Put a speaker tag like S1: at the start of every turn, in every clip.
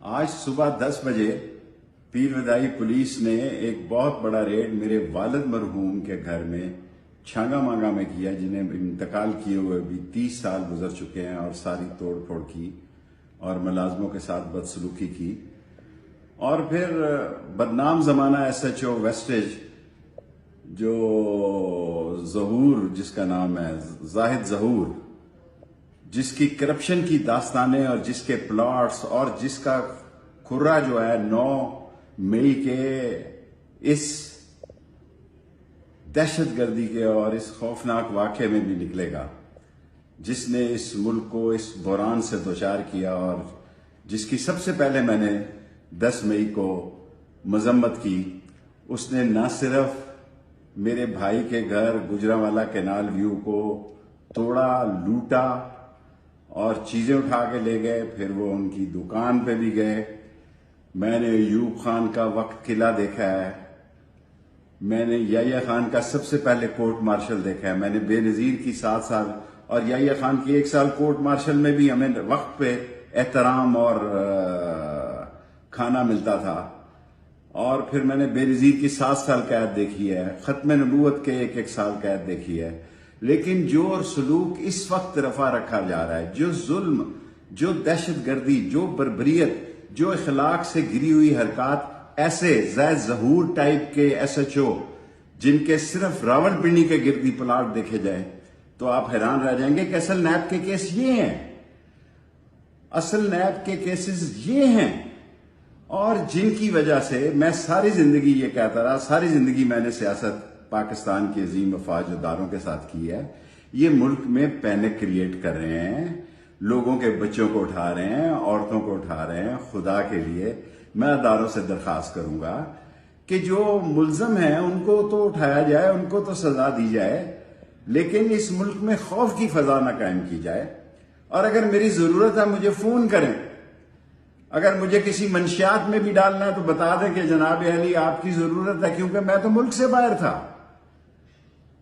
S1: آج صبح 10 بجے پیر ودائی پولیس نے ایک بہت بڑا ریڈ میرے والد مرحوم کے گھر میں چھانگا مانگا میں کیا، جنہیں انتقال کیے ہوئے بھی 30 سال گزر چکے ہیں، اور ساری توڑ پھوڑ کی اور ملازموں کے ساتھ بدسلوکی کی، اور پھر بدنام زمانہ ایس ایچ او ویسٹیج جو ظہور، جس کا نام ہے زاہد ظہور، جس کی کرپشن کی داستانیں اور جس کے پلاٹس اور جس کا کھرا جو ہے 9 مئی کے اس دہشت گردی کے اور اس خوفناک واقعے میں بھی نکلے گا، جس نے اس ملک کو اس بحران سے دوچار کیا، اور جس کی سب سے پہلے میں نے 10 مئی کو مذمت کی۔ اس نے نہ صرف میرے بھائی کے گھر گجرانوالہ کینال ویو کو توڑا، لوٹا اور چیزیں اٹھا کے لے گئے، پھر وہ ان کی دکان پہ بھی گئے۔ میں نے ایوب خان کا وقت قلعہ دیکھا ہے، میں نے یحییٰ خان کا سب سے پہلے کورٹ مارشل دیکھا ہے، میں نے بے نظیر کی 7 سال اور یحییٰ خان کی 1 سال کورٹ مارشل میں بھی ہمیں وقت پہ احترام اور کھانا ملتا تھا، اور پھر میں نے بے نظیر کی 7 سال قید دیکھی ہے، ختم نبوت کے 1 سال قید دیکھی ہے۔ لیکن جو اور سلوک اس وقت رفع رکھا جا رہا ہے، جو ظلم، جو دہشت گردی، جو بربریت، جو اخلاق سے گری ہوئی حرکات، ایسے زید ظہور ٹائپ کے ایس ایچ او جن کے صرف راول پنڈی کے گردی پلاٹ دیکھے جائیں تو آپ حیران رہ جائیں گے کہ اصل نیب کے کیس یہ ہیں، اصل نیب کے کیسز یہ ہیں، اور جن کی وجہ سے میں ساری زندگی یہ کہتا رہا، ساری زندگی میں نے سیاست پاکستان کی عظیم افواج اداروں کے ساتھ کی ہے، یہ ملک میں پینک کریٹ کر رہے ہیں، لوگوں کے بچوں کو اٹھا رہے ہیں، عورتوں کو اٹھا رہے ہیں۔ خدا کے لیے میں اداروں سے درخواست کروں گا کہ جو ملزم ہیں ان کو تو اٹھایا جائے، ان کو تو سزا دی جائے، لیکن اس ملک میں خوف کی فضا نہ قائم کی جائے۔ اور اگر میری ضرورت ہے مجھے فون کریں، اگر مجھے کسی منشیات میں بھی ڈالنا ہے تو بتا دیں کہ جناب علی آپ کی ضرورت ہے، کیونکہ میں تو ملک سے باہر تھا۔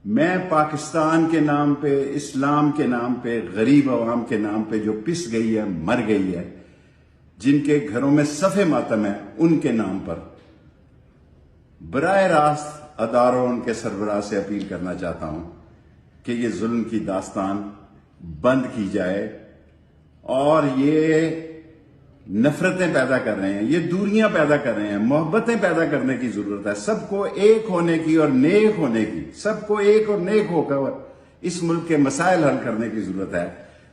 S1: میں پاکستان کے نام پہ، اسلام کے نام پہ، غریب عوام کے نام پہ جو پس گئی ہے، مر گئی ہے، جن کے گھروں میں صف ماتم ہے، ان کے نام پر براہ راست اداروں، ان کے سربراہ سے اپیل کرنا چاہتا ہوں کہ یہ ظلم کی داستان بند کی جائے، اور یہ نفرتیں پیدا کر رہے ہیں، یہ دوریاں پیدا کر رہے ہیں، محبتیں پیدا کرنے کی ضرورت ہے، سب کو ایک ہونے کی اور نیک ہونے کی، سب کو ایک اور نیک ہو کر اس ملک کے مسائل حل کرنے کی ضرورت ہے۔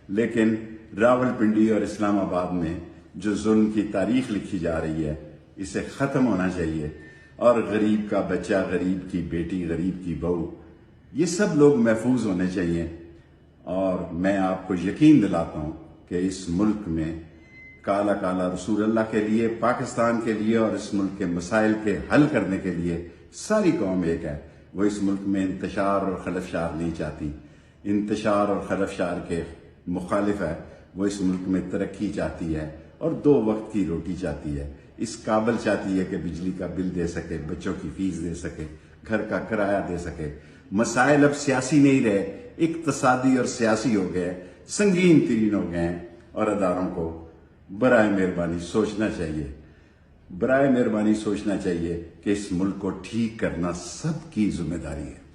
S1: لیکن راول پنڈی اور اسلام آباد میں جو ظلم کی تاریخ لکھی جا رہی ہے، اسے ختم ہونا چاہیے، اور غریب کا بچہ، غریب کی بیٹی، غریب کی بہو، یہ سب لوگ محفوظ ہونے چاہیے۔ اور میں آپ کو یقین دلاتا ہوں کہ اس ملک میں کالا کالا رسول اللہ کے لیے، پاکستان کے لیے اور اس ملک کے مسائل کے حل کرنے کے لیے ساری قوم ایک ہے۔ وہ اس ملک میں انتشار اور خلفشار نہیں چاہتی، انتشار اور خلفشار کے مخالف ہے۔ وہ اس ملک میں ترقی چاہتی ہے اور 2 وقت کی روٹی چاہتی ہے، اس قابل چاہتی ہے کہ بجلی کا بل دے سکے، بچوں کی فیس دے سکے، گھر کا کرایہ دے سکے۔ مسائل اب سیاسی نہیں رہے، اقتصادی اور سیاسی ہو گئے، سنگین ترین ہو گئے ہیں، اور اداروں کو برائے مہربانی سوچنا چاہیے، برائے مہربانی سوچنا چاہیے کہ اس ملک کو ٹھیک کرنا سب کی ذمہ داری ہے۔